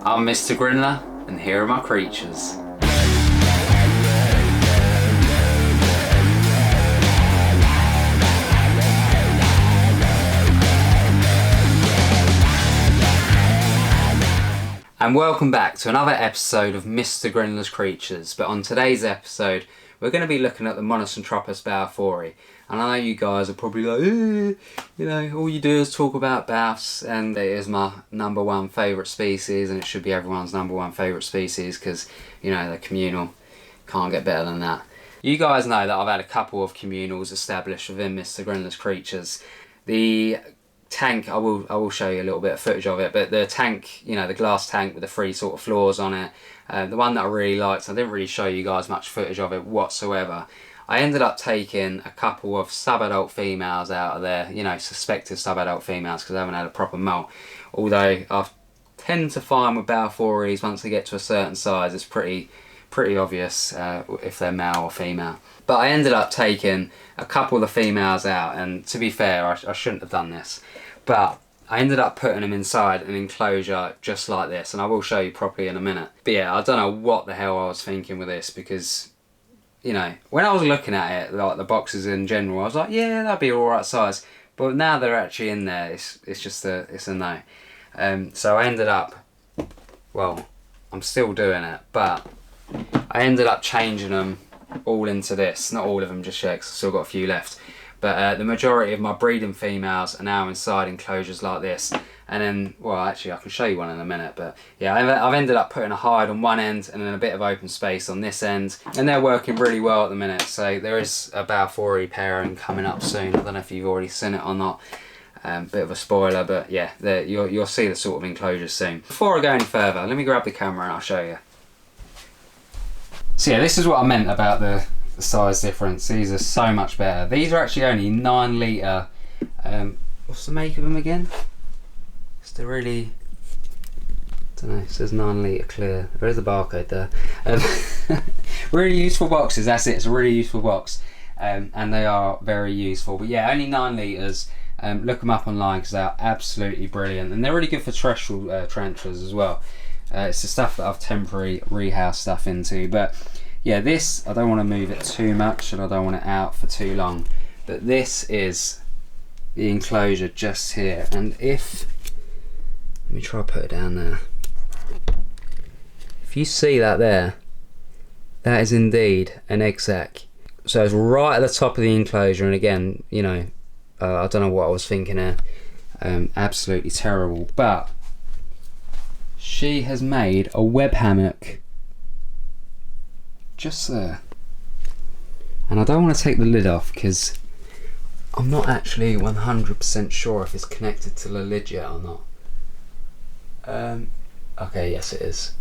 I'm Mr. Grindler, and here are my creatures. And welcome back to another episode of Mr. Grindlers Creatures. But on today's episode, we're going to be looking at the Monocentropus balfouri. And I know you guys are probably like, you know, all you do is talk about baths, and it is my #1 favourite species, and it should be everyone's #1 favourite species because, you know, they're communal. Can't get better than that. You guys know that I've had a couple of communals established within Mr. Grindlers Creatures. The tank, I will show you a little bit of footage of it, but the tank, you know, the glass tank with the 3 sort of floors on it, the one that I really liked, I didn't really show you guys much footage of it whatsoever. I ended up taking a couple of sub-adult females out of there, you know, suspected sub-adult females, because I haven't had a proper molt. Although I tend to find with balfouris, once they get to a certain size, it's pretty obvious if they're male or female. But I ended up taking a couple of the females out, and to be fair, I shouldn't have done this, but I ended up putting them inside an enclosure just like this, and I will show you properly in a minute. But yeah, I don't know what the hell I was thinking with this, because, you know, when I was looking at it, like the boxes in general, I was like, yeah, that'd be alright size. But now they're actually in there, it's just a no. So I ended up, well, I'm still doing it, but I ended up changing them all into this. Not all of them just yet, because I've still got a few left. But the majority of my breeding females are now inside enclosures like this. And then, well, actually I can show you one in a minute, but yeah, I've ended up putting a hide on one end and then a bit of open space on this end. And they're working really well at the minute. So there is a balfouri pairing coming up soon. I don't know if you've already seen it or not. Bit of a spoiler, but yeah, you'll see the sort of enclosures soon. Before I go any further, let me grab the camera and I'll show you. So yeah, this is what I meant about the size difference. These are so much better. These are actually only 9 litre. What's the make of them again? It's the really, I don't know, it says 9 litre clear. There is a barcode there. Really useful boxes, that's it, it's a really useful box. And they are very useful. But yeah, only 9 litres. Look them up online because they are absolutely brilliant. And they're really good for terrestrial tarantulas as well. It's the stuff that I've temporary rehoused stuff into. But yeah, this, I don't want to move it too much and I don't want it out for too long. But this is the enclosure just here. And if, let me try to put it down there. If you see that there, that is indeed an egg sac. So it's right at the top of the enclosure, and again, you know, I don't know what I was thinking there. Absolutely terrible. But she has made a web hammock just there. And I don't want to take the lid off because I'm not actually 100% sure if it's connected to the lid yet or not. Okay, yes it is.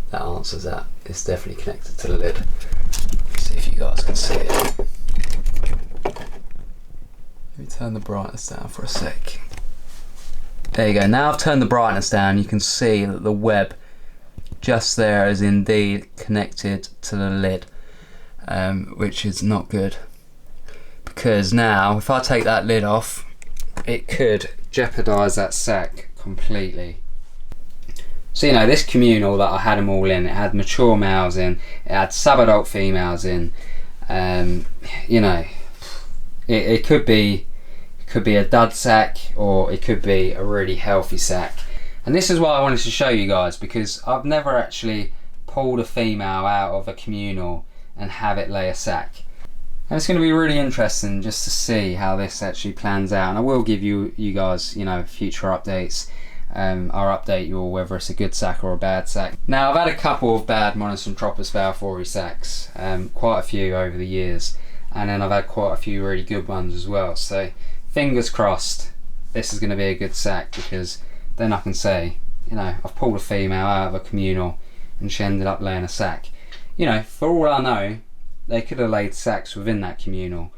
That answers that. It's definitely connected to the lid. Let's see if you guys can see it. Let me turn the brightness down for a sec. There you go. Now I've turned the brightness down, you can see that the web just there is indeed connected to the lid, which is not good. Because now, if I take that lid off, it could jeopardise that sac completely. So, you know, this communal that I had them all in, it had mature males in, it had sub-adult females in. You know, it could be a dud sac, or it could be a really healthy sac. And this is what I wanted to show you guys, because I've never actually pulled a female out of a communal and have it lay a sac. And it's going to be really interesting just to see how this actually plans out. And I will give you guys, you know, future updates. I'll update you all whether it's a good sac or a bad sac. Now, I've had a couple of bad Monocentropus balfouri sacs, quite a few over the years. And then I've had quite a few really good ones as well. So fingers crossed this is going to be a good sac, because then I can say, you know, I've pulled a female out of a communal and she ended up laying a sac. You know, for all I know, they could have laid sacs within that communal.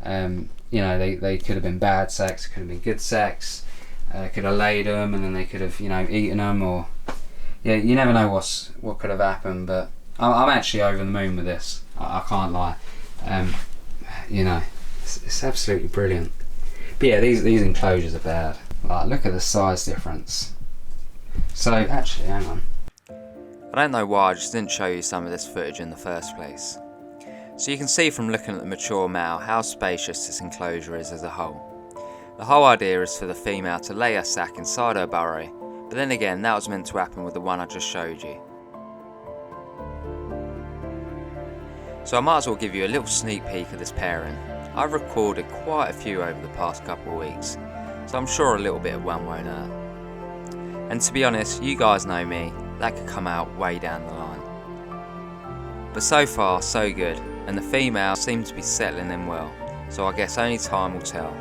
You know, they could have been bad sacs, could have been good sacs, could have laid them and then they could have, you know, eaten them, or yeah, you never know what could have happened. But I'm actually over the moon with this. I can't lie. You know, it's absolutely brilliant. But yeah, these enclosures are bad. Like, look at the size difference. So actually, hang on. I don't know why I just didn't show you some of this footage in the first place. So you can see from looking at the mature male how spacious this enclosure is as a whole. The whole idea is for the female to lay her sack inside her burrow, but then again that was meant to happen with the one I just showed you. So I might as well give you a little sneak peek of this pairing. I've recorded quite a few over the past couple of weeks, so I'm sure a little bit of one won't hurt. And to be honest, you guys know me, that could come out way down the line. But so far, so good, and the female seems to be settling in well, so I guess only time will tell.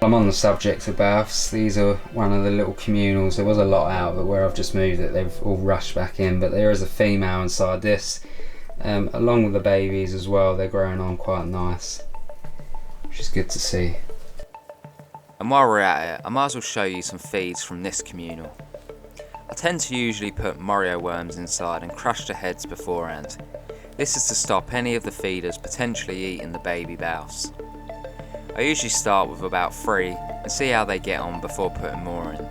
I'm on the subject of baths. These are one of the little communals. There was a lot out, but where I've just moved it, they've all rushed back in. But there is a female inside this, along with the babies as well. They're growing on quite nice, which is good to see. And while we're at it, I might as well show you some feeds from this communal. I tend to usually put Morio worms inside and crush the heads beforehand. This is to stop any of the feeders potentially eating the baby baths. I usually start with about 3 and see how they get on before putting more in.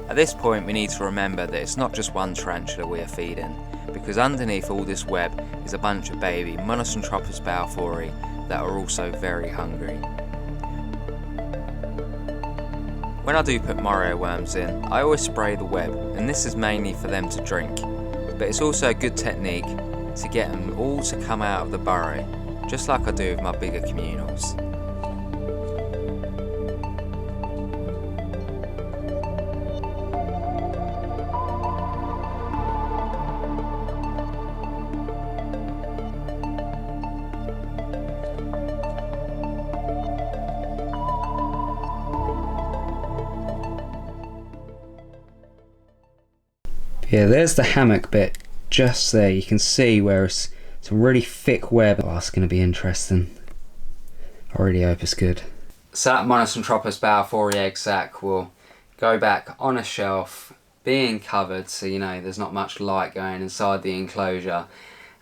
At this point we need to remember that it's not just one tarantula we are feeding, because underneath all this web is a bunch of baby Tarantulas balfouri that are also very hungry. When I do put Morio worms in, I always spray the web, and this is mainly for them to drink, but it's also a good technique to get them all to come out of the burrow, just like I do with my bigger communals. Yeah, there's the hammock bit just there. You can see where it's some really thick web. Oh, that's going to be interesting. I really hope it's good. So that Tarantulas balfouri egg sac will go back on a shelf, being covered, so you know there's not much light going inside the enclosure.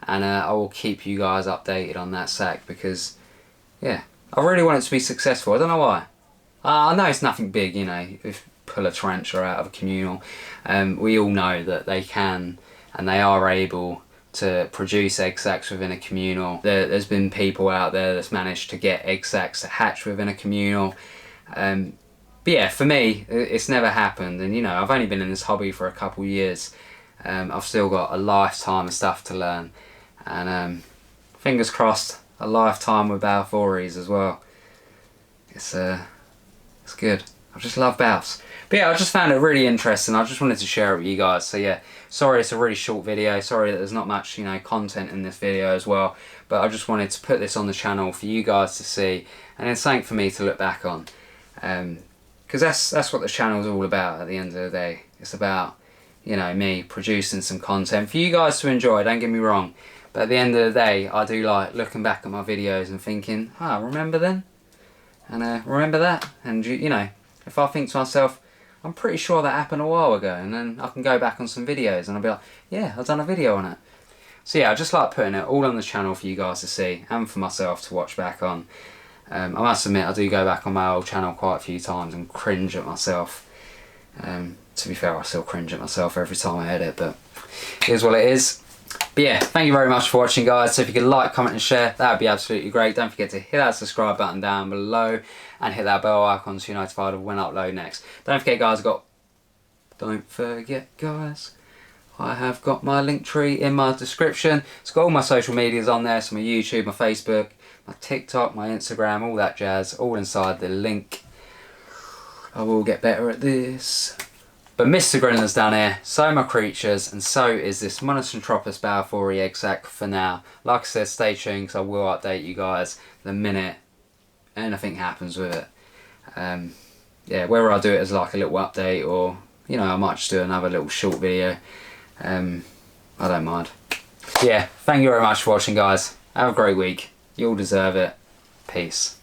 And I will keep you guys updated on that sac because, yeah, I really want it to be successful. I don't know why. I know it's nothing big, you know, if pull a tarantula out of a communal. We all know that they can and they are able to produce egg sacs within a communal. There's been people out there that's managed to get egg sacs to hatch within a communal. But yeah, for me, it's never happened. And you know, I've only been in this hobby for a couple of years. I've still got a lifetime of stuff to learn. And fingers crossed, a lifetime with balfouris as well. It's good. I just love baths. But yeah, I just found it really interesting. I just wanted to share it with you guys. So yeah, sorry it's a really short video. Sorry that there's not much, you know, content in this video as well. But I just wanted to put this on the channel for you guys to see, and it's something for me to look back on. Because that's what the channel's all about at the end of the day. It's about, you know, me producing some content for you guys to enjoy, don't get me wrong. But at the end of the day, I do like looking back at my videos and thinking, ah, remember then? And remember that? And you know, if I think to myself, I'm pretty sure that happened a while ago, and then I can go back on some videos and I'll be like, yeah, I've done a video on it. So yeah, I just like putting it all on the channel for you guys to see and for myself to watch back on. I must admit, I do go back on my old channel quite a few times and cringe at myself. To be fair, I still cringe at myself every time I edit, but here's what it is. But yeah, thank you very much for watching, guys. So if you could like, comment and share, that would be absolutely great. Don't forget to hit that subscribe button down below and hit that bell icon so you're notified of when I upload next. Don't forget, guys, I have got my link tree in my description. It's got all my social medias on there, so my YouTube, my Facebook, my TikTok, my Instagram, all that jazz, all inside the link. I will get better at this. But Mr. Grindler's down here, so are my creatures, and so is this Tarantulas balfouri egg sac for now. Like I said, stay tuned because I will update you guys the minute anything happens with it. Yeah, whether I do it as like a little update or, you know, I might just do another little short video. I don't mind. Yeah, thank you very much for watching, guys. Have a great week. You all deserve it. Peace.